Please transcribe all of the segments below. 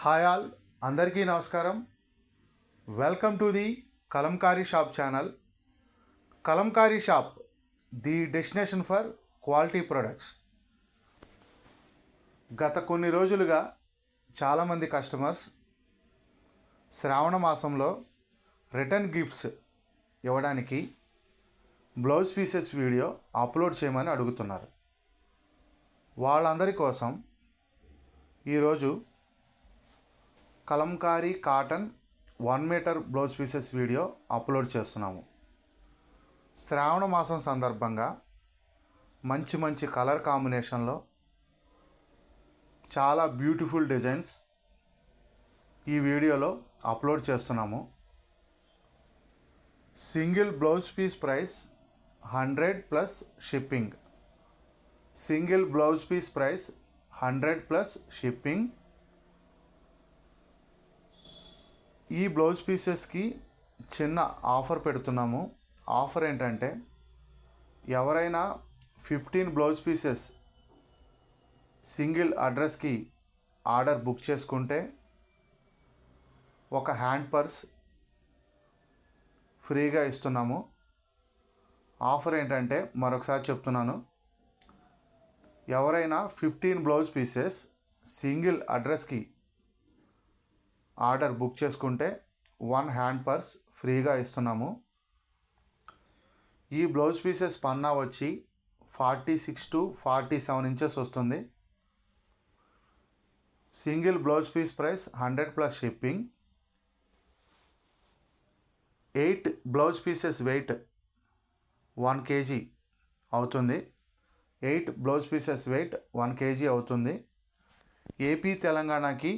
Hi all, అందరికీ నమస్కారం. Welcome to the Kalamkari shop channel. Kalamkari shop, the destination for quality products. గత కొన్ని రోజులుగా చాలామంది కస్టమర్స్ శ్రావణ మాసంలో రిటర్న్ గిఫ్ట్స్ ఇవ్వడానికి బ్లౌజ్ పీసెస్ వీడియో అప్లోడ్ చేయమని అడుగుతున్నారు. వాళ్ళందరి కోసం ఈరోజు Kalamkari cotton 1 metre blouse pieces video upload చేస్తున్నాము. శ్రావణ మాసం సందర్భంగా మంచి మంచి కలర్ కాంబినేషన్లో చాలా బ్యూటిఫుల్ డిజైన్స్ ఈ వీడియోలో అప్లోడ్ చేస్తున్నాము. Single blouse piece price 100 plus shipping. Single blouse piece price 100 plus shipping. ఈ బ్లౌజ్ పీసెస్కి చిన్న ఆఫర్ పెడుతున్నాము. ఆఫర్ ఏంటంటే, ఎవరైనా 15 బ్లౌజ్ పీసెస్ సింగిల్ అడ్రస్కి ఆర్డర్ బుక్ చేసుకుంటే ఒక హ్యాండ్ పర్స్ ఫ్రీగా ఇస్తున్నాము. ఆఫర్ ఏంటంటే, మరొకసారి చెప్తున్నాను, ఎవరైనా 15 బ్లౌజ్ పీసెస్ సింగిల్ అడ్రస్కి ఆర్డర్ బుక్ చేసుకుంటే 1 హ్యాండ్ పర్స్ ఫ్రీగా ఇస్తున్నాము. ఈ బ్లౌజ్ పీసెస్ పన్నా వచ్చి 46 to 47 ఇంచెస్ వస్తుంది. Single blouse piece price 100 plus shipping. 8 blouse pieces weight 1 kg అవుతుంది. 8 బ్లౌజ్ పీసెస్ వెయిట్ 1 kg అవుతుంది. ఏపీ తెలంగాణకి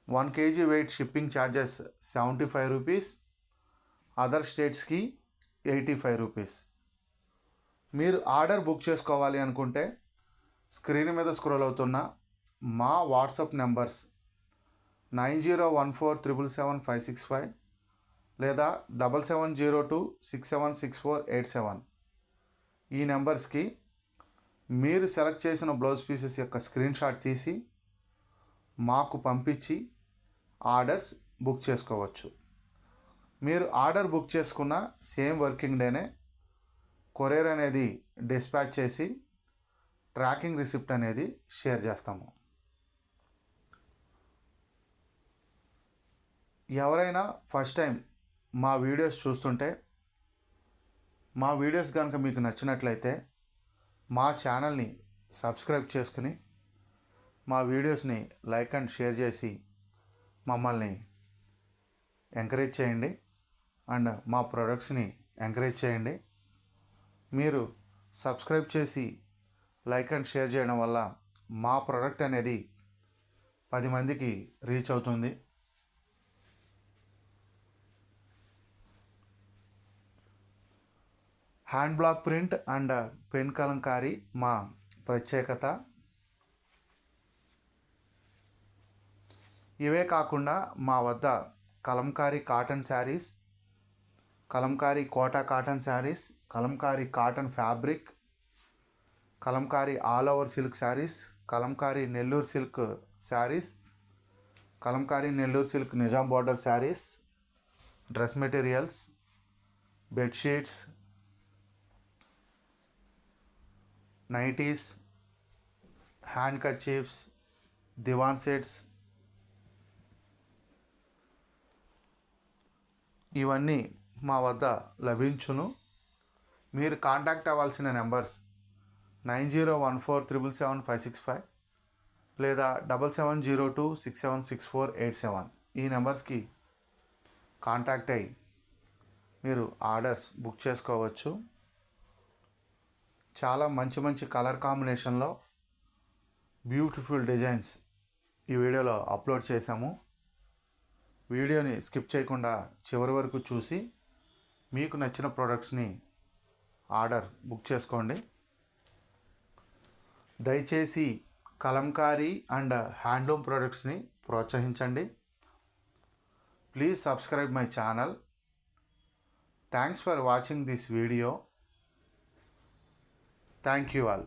1 kg weight shipping charges 75 rupees. Other స్టేట్స్కి 85 రూపీస్. మీరు ఆర్డర్ బుక్ చేసుకోవాలి అనుకుంటే స్క్రీన్ మీద స్క్రోల్ అవుతున్న మా వాట్సాప్ నెంబర్స్ 9014777565 లేదా 7702676487 ఈ నెంబర్స్కి మీరు సెలెక్ట్ చేసిన బ్లౌజ్ పీసెస్ యొక్క స్క్రీన్ షాట్ తీసి మాకు పంపించి ఆర్డర్స్ బుక్ చేసుకోవచ్చు. మీరు ఆర్డర్ బుక్ చేసుకున్న సేమ్ వర్కింగ్ డేనే కొరియర్ అనేది డిస్పాచ్ చేసి ట్రాకింగ్ రిసిప్ట్ అనేది షేర్ చేస్తాము. ఎవరైనా ఫస్ట్ టైం మా వీడియోస్ చూస్తుంటే, మా వీడియోస్ కనుక మీకు నచ్చినట్లయితే మా ఛానల్ని సబ్స్క్రైబ్ చేసుకుని మా వీడియోస్ని లైక్ అండ్ షేర్ చేసి మమ్మల్ని ఎంకరేజ్ చేయండి అండ్ మా ప్రొడక్ట్స్ని ఎంకరేజ్ చేయండి. మీరు సబ్స్క్రైబ్ చేసి లైక్ అండ్ షేర్ చేయడం వల్ల మా ప్రోడక్ట్ అనేది 10 మందికి రీచ్ అవుతుంది. Hand block print and pen kalamkari మా ప్రత్యేకత. ఇవే కాకుండా మా వద్ద kalamkari cotton saris, kalamkari Kota cotton saris, kalamkari cotton fabric, kalamkari all over silk saris, kalamkari Nellore silk saris, kalamkari Nellore silk Nizam border saris, dress materials, bedsheets, nighties, handkerchiefs, diwan sets, ఇవన్నీ మా వద్ద లభించును. మీరు కాంటాక్ట్ అవ్వాల్సిన నెంబర్స్ 9014777565 లేదా 7702676487 ఈ నెంబర్స్కి కాంటాక్ట్ అయ్యి మీరు ఆర్డర్స్ బుక్ చేసుకోవచ్చు. చాలా మంచి మంచి కలర్ కాంబినేషన్లో బ్యూటిఫుల్ డిజైన్స్ ఈ వీడియోలో అప్లోడ్ చేశాము. వీడియోని స్కిప్ చేయకుండా చివరి వరకు చూసి మీకు నచ్చిన ప్రోడక్ట్స్ని ఆర్డర్ బుక్ చేసుకోండి. దయచేసి కలంకారీ అండ్ హ్యాండ్లూమ్ ప్రోడక్ట్స్ని ప్రోత్సహించండి. Please subscribe my channel. Thanks for watching this video. Thank you all.